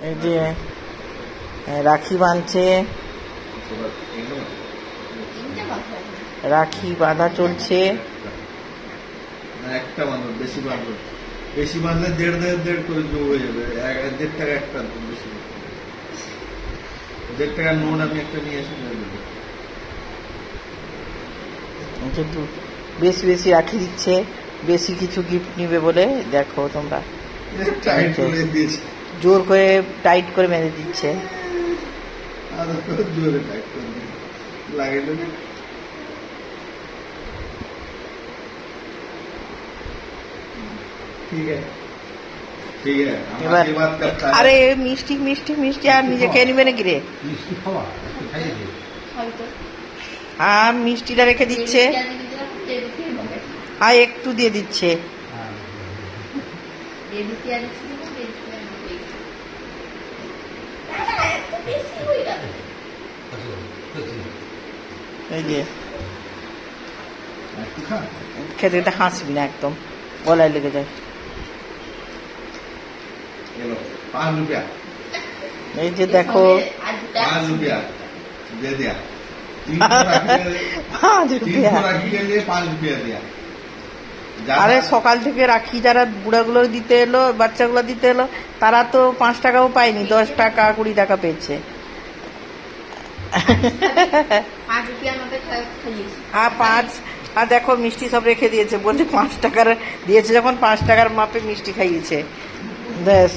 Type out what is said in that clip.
এই যে রাখি বাঁধছে, রাখি বাঁধা চলছে। একটা বাঁধো, বেশি বাঁধো, বেশি বাঁধলে দেড় করে হয়ে যাবে। 1.5 টাকা একটা, বেশি 1.5 টাকার নোট আমি একটা নিয়ে এসে দেবো। বেশি বেশি রাখি দিচ্ছে, বেশি কিছু গিফট নিবে বলে। দেখো তোমরা জোর করে টাইট করে বেঁধে দিচ্ছে। জোরে টাইট করে লাগে না। ঠিক আছে, ঠিক আছে। এবার আরে মিষ্টি মিষ্টি মিষ্টি আর নিজে খেয়ে নিবে নাকি রে? হ্যাঁ, মিষ্টিটা রেখে দিচ্ছে আর একটু দিয়ে দিচ্ছে। এই যে খেতে খেতে হাসবি না, একদম গলায় লেগে যায়। এই যে দেখো 5 रुपया दे दिया, 5 रुपया। 5 रुपया दिया। আরে সকাল থেকে রাখি যারা বুড়াগুলো দিতে এলো, বাচ্চাগুলো দিতে এলো, তারা তো 5 টাকাও পায়নি, 10 টাকা 20 টাকা পেয়েছে। হ্যাঁ 5। আর দেখো মিষ্টি সব রেখে দিয়েছে, বলছে 5 টাকার দিয়েছে, যখন 5 টাকার মাপে মিষ্টি খাইয়েছে। ব্যাস।